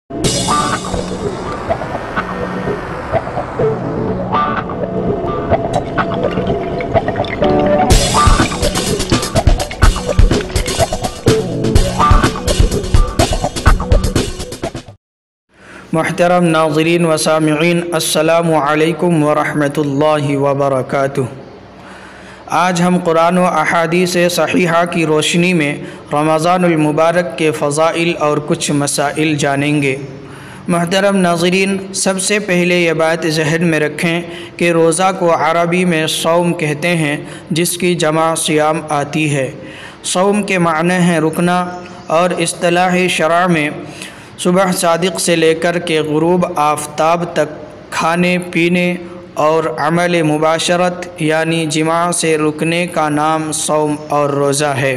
मुहतरम नाज़रीन व सामिईन, अस्सलामु अलैकुम व रहमतुल्लाहि व बरकातुहू। आज हम कुरान व अहादीस सहीहा की रोशनी में रमज़ानुल मुबारक के फ़ज़ाइल और कुछ मसाइल जानेंगे। मुहतरम नाज़रीन, सबसे पहले ये बात ज़हन में रखें कि रोज़ा को अरबी में सौम कहते हैं, जिसकी जमा सियाम आती है। सौम के माने हैं रुकना, और इस्तिलाह शरअ में सुबह सादिक़ से लेकर के गुरूब आफ़ताब तक खाने पीने और अमल मुबाशरत यानी जिमा से रुकने का नाम सौम और रोज़ा है।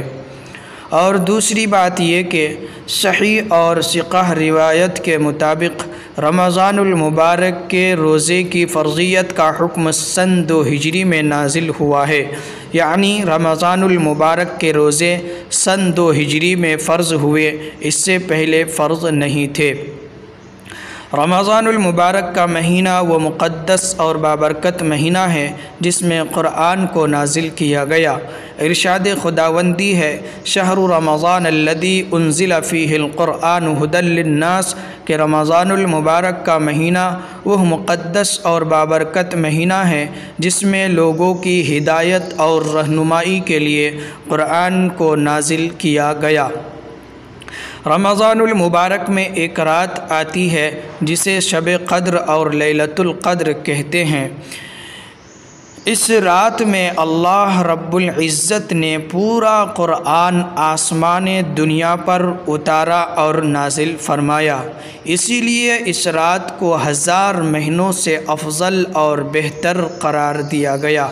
और दूसरी बात ये कि सही और सिक़ह रिवायत के मुताबिक रमज़ानुल मुबारक के रोज़े की फ़र्ज़ियत का हुक्म सन 2 हिजरी में नाजिल हुआ है, यानी रमज़ानुल मुबारक के रोज़े सन 2 हिजरी में फ़र्ज़ हुए, इससे पहले फ़र्ज़ नहीं थे। रमज़ानुल मुबारक का महीना वो मुक़द्दस और बाबरकत महीना है जिसमें क़ुरआन को नाजिल किया गया। इरशाद खुदावंदी है, शहरु रमज़ान अल्लज़ी उन्ज़िल फ़ीहिल क़ुरआन हुदल लिन्नास, के रमज़ानुल मुबारक का महीना वह मुक़द्दस और बाबरकत महीना है जिसमें लोगों की हिदायत और रहनुमाई के लिए क़ुरआन को नाजिल किया गया। रमज़ानुल मुबारक में एक रात आती है जिसे शब क़द्र और लैलतुल क़द्र कहते हैं। इस रात में अल्लाह रब्बुल इज़्ज़त ने पूरा क़ुरआन आसमाने दुनिया पर उतारा और नाजिल फरमाया। इसीलिए इस रात को 1000 महीनों से अफज़ल और बेहतर करार दिया गया।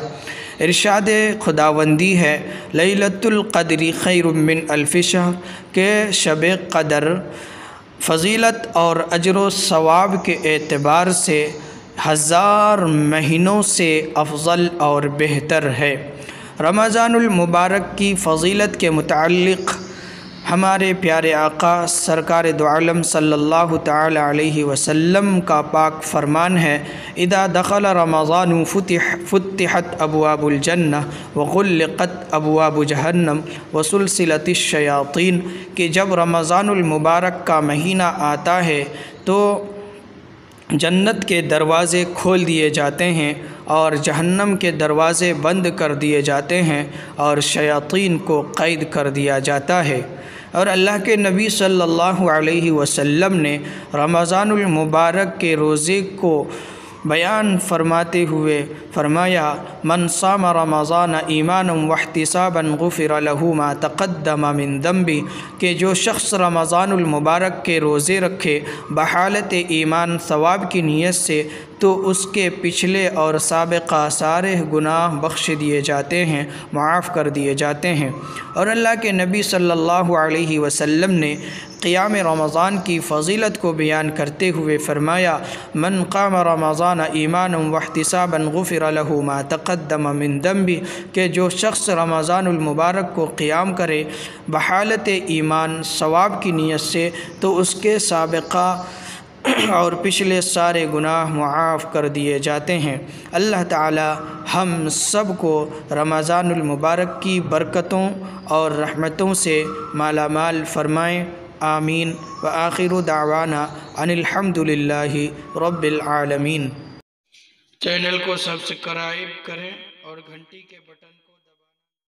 इरशाद खुदावंदी है, लैलतुल क़द्री खैरुम मिन अल्फ़ि शहर, के शब क़द्र फ़जीलत और अजर व सवाब के एतबार से 1000 महीनों से अफज़ल और बेहतर है। रमज़ानुल मुबारक की फ़जीलत के मुताल्लिक़ हमारे प्यारे आका सरकार दो आलम सल्लल्लाहु तआला अलैहि वसल्लम का पाक फरमान है, इदा दखल रमज़ानु फुत्तिहत अबवाबुल जन्नह व गुल्लिक़त अबवाबु जहन्नम व सुलसिलतिश शयातीन, कि जब रमज़ानुल मुबारक का महीना आता है तो जन्नत के दरवाज़े खोल दिए जाते हैं और जहन्नम के दरवाज़े बंद कर दिए जाते हैं और शयातीन को क़ैद कर दिया जाता है। और अल्लाह के नबी सल्लल्लाहु अलैहि वसल्लम ने रमज़ानुल मुबारक के रोज़े को बयान फरमाते हुए फरमाया, मन साम रमज़ान ईमानन वहतिसाबन गुफ़िर लहू मा तक़द्दम मिन दम्बी, के जो शख्स रमज़ानुल मुबारक के रोज़े रखे बहालत ईमान सवाब की नीयत से, तो उसके पिछले और साबिक़ा सारे गुनाह बख्श दिए जाते हैं, माफ़ कर दिए जाते हैं। और अल्लाह के नबी सल्लल्लाहु अलैहि वसल्लम ने क़ियाम रमज़ान की फ़जीलत को बयान करते हुए फ़रमाया, मन क़ाम रमज़ान ईमानन वहतिसाबन गुफ़िर लहू मा तक़द्दम मिन दम्बी, के जो शख्स रमज़ानुल मुबारक को क़ियाम करे बहालत ईमान सवाब की नीयत से, तो उसके साबिक़ा और पिछले सारे गुनाह मुआफ़ कर दिए जाते हैं। अल्लाह ताला हम सब को रमज़ानुल मुबारक की बरकतों और रहमतों से मालामाल फ़रमाएँ। आमीन। व आखिरु दावाना अनिल हम्दुलिल्लाहि रब्बिल आलमीन। चैनल को सब्सक्राइब करें और घंटी के बटन को